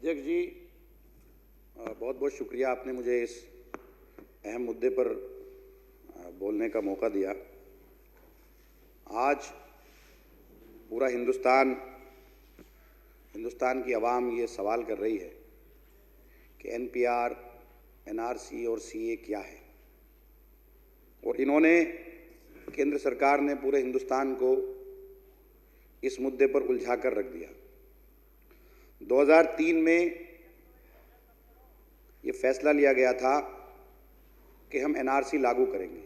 अध्यक्ष जी, बहुत बहुत शुक्रिया, आपने मुझे इस अहम मुद्दे पर बोलने का मौका दिया। आज पूरा हिंदुस्तान की आवाम ये सवाल कर रही है कि एनपीआर, एनआरसी और सीए क्या है, और इन्होंने, केंद्र सरकार ने पूरे हिंदुस्तान को इस मुद्दे पर उलझा कर रख दिया। 2003 में ये फैसला लिया गया था कि हम एनआरसी लागू करेंगे।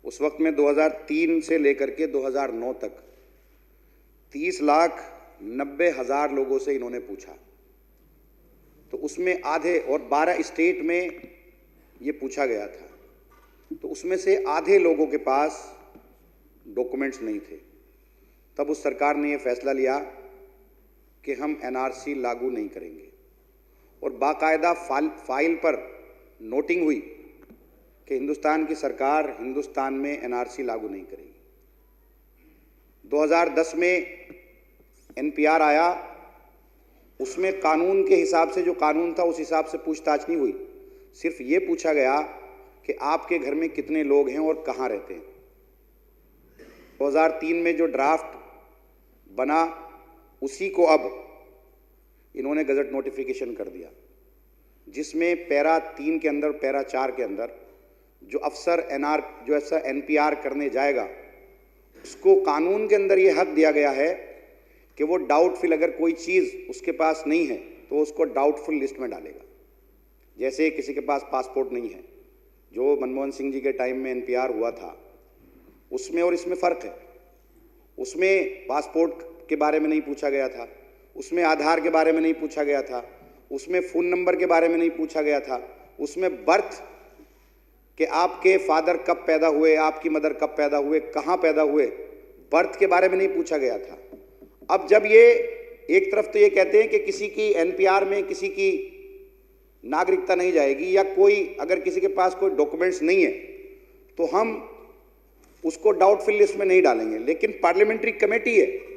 उस वक्त में 2003 से लेकर के 2009 तक 30,90,000 लोगों से इन्होंने पूछा, तो उसमें आधे, और 12 स्टेट में ये पूछा गया था, तो उसमें से आधे लोगों के पास डॉक्यूमेंट्स नहीं थे। तब उस सरकार ने ये फैसला लिया कि हम एनआरसी लागू नहीं करेंगे, और बाकायदा फाइल पर नोटिंग हुई कि हिंदुस्तान की सरकार हिंदुस्तान में एनआरसी लागू नहीं करेगी। 2010 में एनपीआर आया, उसमें कानून के हिसाब से, जो कानून था उस हिसाब से पूछताछ नहीं हुई। सिर्फ ये पूछा गया कि आपके घर में कितने लोग हैं और कहाँ रहते हैं। 2003 में जो ड्राफ्ट बना, उसी को अब इन्होंने गजट नोटिफिकेशन कर दिया, जिसमें पैरा 3 के अंदर, पैरा 4 के अंदर जो अफसर एनपीआर करने जाएगा, उसको कानून के अंदर ये हक दिया गया है कि वो डाउटफुल, अगर कोई चीज़ उसके पास नहीं है तो उसको डाउटफुल लिस्ट में डालेगा। जैसे किसी के पास पासपोर्ट नहीं है, जो मनमोहन सिंह जी के टाइम में एनपीआर हुआ था, उसमें और इसमें फ़र्क है। उसमें पासपोर्ट के बारे में नहीं पूछा गया था, उसमें आधार के बारे में नहीं पूछा गया था, उसमें फ़ोन नंबर के बारे में नहीं पूछा गया था, उसमें बर्थ कि आपके फादर कब पैदा हुए, आपकी मदर कब पैदा हुए, कहाँ पैदा हुए, बर्थ के बारे में नहीं पूछा गया था। अब जब ये एक तरफ तो ये कहते हैं कि किसी की एनपीआर में किसी की नागरिकता नहीं जाएगी, या कोई अगर किसी के पास कोई डॉक्यूमेंट्स नहीं है तो हम उसको डाउटफुल लिस्ट में नहीं डालेंगे। लेकिन पार्लियामेंट्री कमेटी है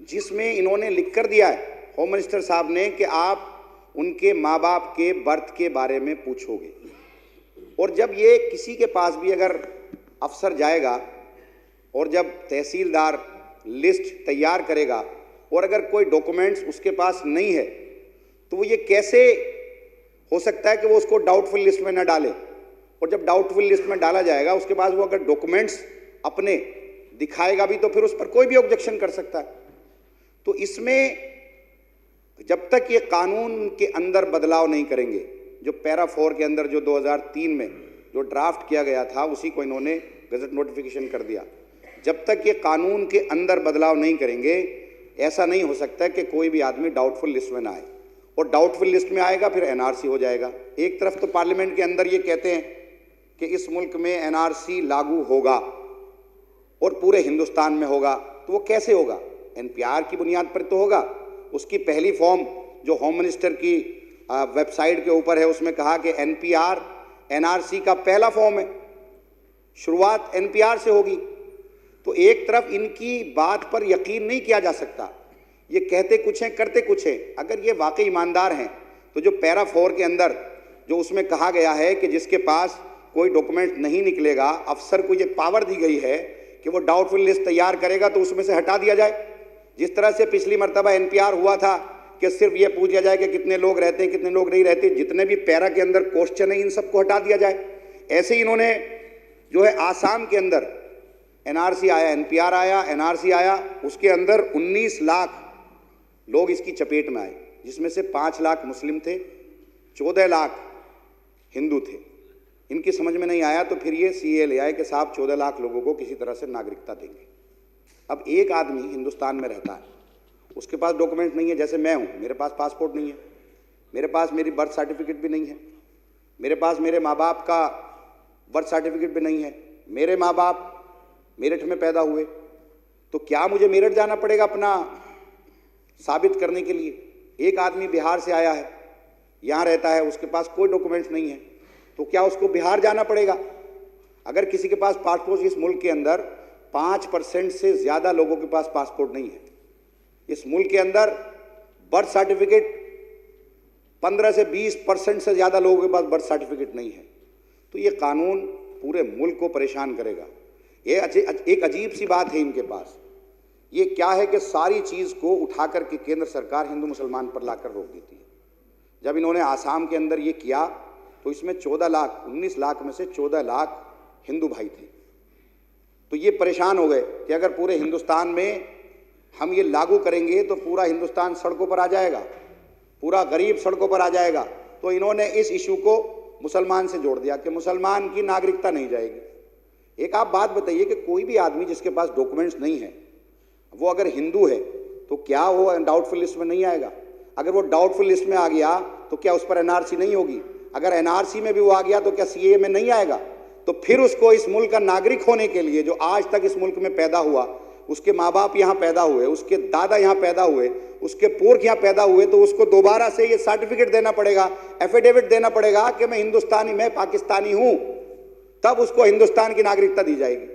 जिसमें इन्होंने लिख कर दिया है, होम मिनिस्टर साहब ने, कि आप उनके माँ बाप के बर्थ के बारे में पूछोगे। और जब ये किसी के पास भी अगर अफसर जाएगा और जब तहसीलदार लिस्ट तैयार करेगा और अगर कोई डॉक्यूमेंट्स उसके पास नहीं है, तो वो ये कैसे हो सकता है कि वो उसको डाउटफुल लिस्ट में न डाले। और जब डाउटफुल लिस्ट में डाला जाएगा, उसके बाद वो अगर डॉक्यूमेंट्स अपने दिखाएगा भी तो फिर उस पर कोई भी ऑब्जेक्शन कर सकता है। तो इसमें जब तक ये कानून के अंदर बदलाव नहीं करेंगे, जो पैरा 4 के अंदर जो 2003 में जो ड्राफ्ट किया गया था, उसी को इन्होंने गजट नोटिफिकेशन कर दिया। जब तक ये कानून के अंदर बदलाव नहीं करेंगे, ऐसा नहीं हो सकता कि कोई भी आदमी डाउटफुल लिस्ट में ना आए, और डाउटफुल लिस्ट में आएगा फिर एनआरसी हो जाएगा। एक तरफ तो पार्लियामेंट के अंदर ये कहते हैं कि इस मुल्क में एनआरसी लागू होगा और पूरे हिंदुस्तान में होगा, तो वो कैसे होगा? एनपीआर की बुनियाद पर तो होगा। उसकी पहली फॉर्म जो होम मिनिस्टर की वेबसाइट के ऊपर है, उसमें कहा कि एनपीआर एनआरसी का पहला फॉर्म है, शुरुआत एनपीआर से होगी। तो एक तरफ इनकी बात पर यकीन नहीं किया जा सकता, ये कहते कुछ हैं करते कुछ हैं। अगर ये वाकई ईमानदार हैं तो जो पैरा 4 के अंदर जो उसमें कहा गया है कि जिसके पास कोई डॉक्यूमेंट नहीं निकलेगा, अफसर को ये पावर दी गई है कि वो डाउटफुल लिस्ट तैयार करेगा तो उसमें से हटा दिया जाए। जिस तरह से पिछली मर्तबा एनपीआर हुआ था कि सिर्फ ये पूछ लिया जाए कि कितने लोग रहते हैं, कितने लोग नहीं रहते, जितने भी पैरा के अंदर क्वेश्चन है इन सबको हटा दिया जाए। ऐसे ही इन्होंने जो है आसाम के अंदर एनआरसी आया, एनपीआर आया, एनआरसी आया, उसके अंदर 19 लाख लोग इसकी चपेट में आए, जिसमें से 5 लाख मुस्लिम थे, 14 लाख हिंदू थे। इनकी समझ में नहीं आया तो फिर ये सीए ले आए कि साहब 14 लाख लोगों को किसी तरह से नागरिकता देंगे। अब एक आदमी हिंदुस्तान में रहता है, उसके पास डॉक्यूमेंट नहीं है, जैसे मैं हूँ, मेरे पास पासपोर्ट नहीं है, मेरे पास मेरी बर्थ सर्टिफिकेट भी नहीं है, मेरे पास मेरे माँ बाप का बर्थ सर्टिफिकेट भी नहीं है, मेरे माँ बाप मेरठ में पैदा हुए, तो क्या मुझे मेरठ जाना पड़ेगा अपना साबित करने के लिए? एक आदमी बिहार से आया है, यहाँ रहता है, उसके पास कोई डॉक्यूमेंट्स नहीं है, तो क्या उसको बिहार जाना पड़ेगा? अगर किसी के पास पासपोर्ट, इस मुल्क के अंदर 5% से ज़्यादा लोगों के पास पासपोर्ट नहीं है। इस मुल्क के अंदर बर्थ सर्टिफिकेट 15 से 20% से ज़्यादा लोगों के पास बर्थ सर्टिफिकेट नहीं है। तो ये कानून पूरे मुल्क को परेशान करेगा। ये एक अजीब सी बात है इनके पास। ये क्या है कि सारी चीज़ को उठा करके केंद्र सरकार हिंदू मुसलमान पर लाकर रोक देती है। जब इन्होंने आसाम के अंदर ये किया तो इसमें 19 लाख में से 14 लाख हिंदू भाई थे। तो ये परेशान हो गए कि अगर पूरे हिंदुस्तान में हम ये लागू करेंगे तो पूरा हिंदुस्तान सड़कों पर आ जाएगा, पूरा गरीब सड़कों पर आ जाएगा। तो इन्होंने इस इशू को मुसलमान से जोड़ दिया कि मुसलमान की नागरिकता नहीं जाएगी। एक आप बात बताइए कि कोई भी आदमी जिसके पास डॉक्यूमेंट्स नहीं है वो अगर हिंदू है तो क्या वो डाउटफुल लिस्ट में नहीं आएगा? अगर वो डाउटफुल लिस्ट में आ गया तो क्या उस पर एनआरसी नहीं होगी? अगर एनआरसी में भी वो आ गया तो क्या सीएए में नहीं आएगा? तो फिर उसको इस मुल्क का नागरिक होने के लिए, जो आज तक इस मुल्क में पैदा हुआ, उसके माँ बाप यहाँ पैदा हुए, उसके दादा यहाँ पैदा हुए, उसके पुरख यहाँ पैदा हुए, तो उसको दोबारा से ये सर्टिफिकेट देना पड़ेगा, एफिडेविट देना पड़ेगा कि मैं हिंदुस्तानी, मैं पाकिस्तानी हूँ, तब उसको हिंदुस्तान की नागरिकता दी जाएगी।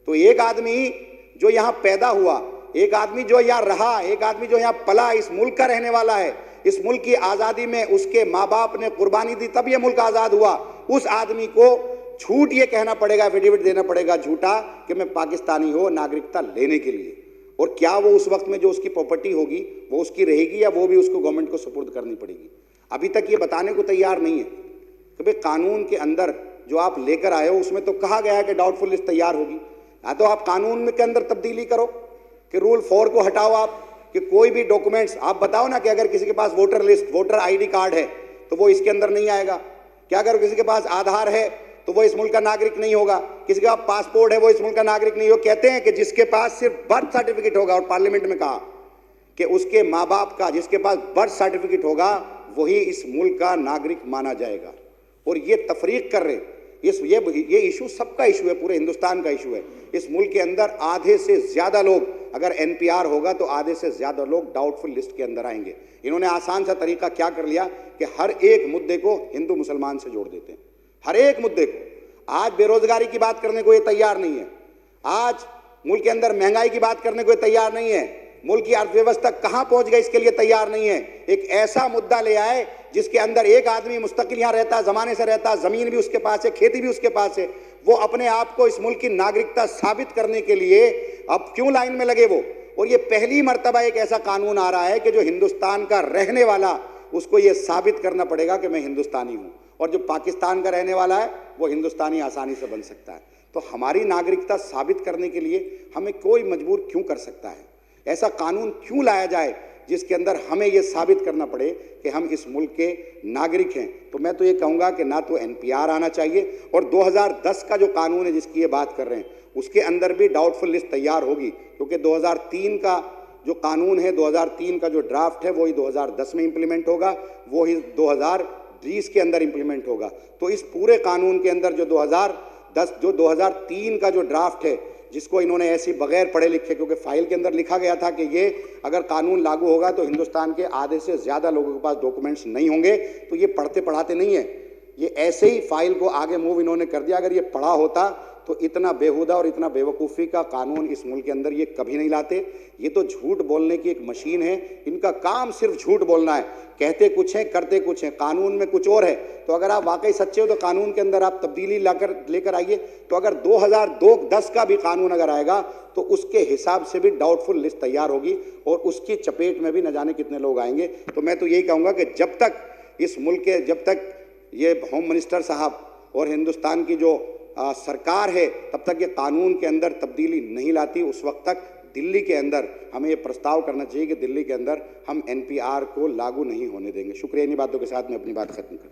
तो एक आदमी जो यहाँ पैदा हुआ, एक आदमी जो यहाँ रहा, एक आदमी जो यहाँ पला, इस मुल्क का रहने वाला है, इस मुल्क की आज़ादी में उसके माँ बाप ने कुर्बानी दी तब ये मुल्क आज़ाद हुआ, उस आदमी को झूठ ये कहना पड़ेगा, एफिडेविट देना पड़ेगा झूठा कि मैं पाकिस्तानी हो नागरिकता लेने के लिए। और क्या वो उस वक्त में जो उसकी प्रॉपर्टी होगी वो उसकी रहेगी या वो भी उसको गवर्नमेंट को सुपुर्द करनी पड़ेगी? अभी तक ये बताने को तैयार नहीं है कि भाई कानून के अंदर जो आप लेकर आए हो उसमें तो कहा गया है कि डाउटफुल लिस्ट तैयार होगी। या तो आप कानून में के अंदर तब्दीली करो कि रूल 4 को हटाओ आप, कि कोई भी डॉक्यूमेंट्स आप बताओ ना कि अगर किसी के पास voter list, voter ID card है तो वो इसके अंदर नहीं आएगा। क्या अगर किसी के पास आधार है तो वो इस मुल्क का नागरिक नहीं होगा? किसी का पासपोर्ट है वो इस मुल्क का नागरिक नहीं हो? कहते हैं कि जिसके पास सिर्फ बर्थ सर्टिफिकेट होगा, और पार्लियामेंट में कहा कि उसके माँ बाप का, जिसके पास बर्थ सर्टिफिकेट होगा वही इस मुल्क का नागरिक माना जाएगा। और ये तफरीक कर रहे, ये इशू सबका इशू है, पूरे हिंदुस्तान का इशू है। इस मुल्क के अंदर आधे से ज्यादा लोग, अगर एनपीआर होगा तो आधे से ज्यादा लोग डाउटफुल लिस्ट के अंदर आएंगे। इन्होंने आसान सा तरीका क्या कर लिया कि हर एक मुद्दे को हिंदू मुसलमान से जोड़ देते हैं, हर एक मुद्दे को। आज बेरोजगारी की बात करने को ये तैयार नहीं है, आज मुल्क के अंदर महंगाई की बात करने को ये तैयार नहीं है, मुल्क की अर्थव्यवस्था कहां पहुंच गई इसके लिए तैयार नहीं है। एक ऐसा मुद्दा ले आए जिसके अंदर एक आदमी मुस्तकिल यहां रहता है, जमाने से रहता है, जमीन भी उसके पास है, खेती भी उसके पास है, वो अपने आप को इस मुल्क की नागरिकता साबित करने के लिए अब क्यों लाइन में लगे वो? और ये पहली मर्तबा एक ऐसा कानून आ रहा है कि जो हिंदुस्तान का रहने वाला, उसको ये साबित करना पड़ेगा कि मैं हिंदुस्तानी हूं, और जो पाकिस्तान का रहने वाला है वो हिंदुस्तानी आसानी से बन सकता है। तो हमारी नागरिकता साबित करने के लिए हमें कोई मजबूर क्यों कर सकता है? ऐसा कानून क्यों लाया जाए जिसके अंदर हमें यह साबित करना पड़े कि हम इस मुल्क के नागरिक हैं? तो मैं तो ये कहूँगा कि ना तो एनपीआर आना चाहिए, और 2010 का जो कानून है जिसकी ये बात कर रहे हैं उसके अंदर भी डाउटफुल लिस्ट तैयार होगी, क्योंकि 2003 का जो कानून है, 2003 का जो ड्राफ्ट है वही 2010 में इम्प्लीमेंट होगा, वही 2020 के अंदर इम्प्लीमेंट होगा। तो इस पूरे कानून के अंदर जो 2003 का जो ड्राफ्ट है, जिसको इन्होंने ऐसी बगैर पढ़े लिखे, क्योंकि फाइल के अंदर लिखा गया था कि ये अगर कानून लागू होगा तो हिंदुस्तान के आधे से ज़्यादा लोगों के पास डॉक्यूमेंट्स नहीं होंगे, तो ये पढ़ते पढ़ाते नहीं है, ये ऐसे ही फाइल को आगे मूव इन्होंने कर दिया। अगर ये पढ़ा होता तो इतना बेहुदा और इतना बेवकूफ़ी का कानून इस मुल्क के अंदर ये कभी नहीं लाते। ये तो झूठ बोलने की एक मशीन है, इनका काम सिर्फ झूठ बोलना है, कहते कुछ हैं करते कुछ हैं, कानून में कुछ और है। तो अगर आप वाकई सच्चे हो तो कानून के अंदर आप तब्दीली लेकर आइए। तो अगर 2010 का भी कानून अगर आएगा तो उसके हिसाब से भी डाउटफुल लिस्ट तैयार होगी, और उसकी चपेट में भी न जाने कितने लोग आएंगे। तो मैं तो यही कहूँगा कि जब तक इस मुल्क के, जब तक ये होम मिनिस्टर साहब और हिंदुस्तान की जो सरकार है तब तक ये कानून के अंदर तब्दीली नहीं लाती, उस वक्त तक दिल्ली के अंदर हमें ये प्रस्ताव करना चाहिए कि दिल्ली के अंदर हम एनपीआर को लागू नहीं होने देंगे। शुक्रिया। इन्हीं बातों के साथ मैं अपनी बात खत्म करता हूं।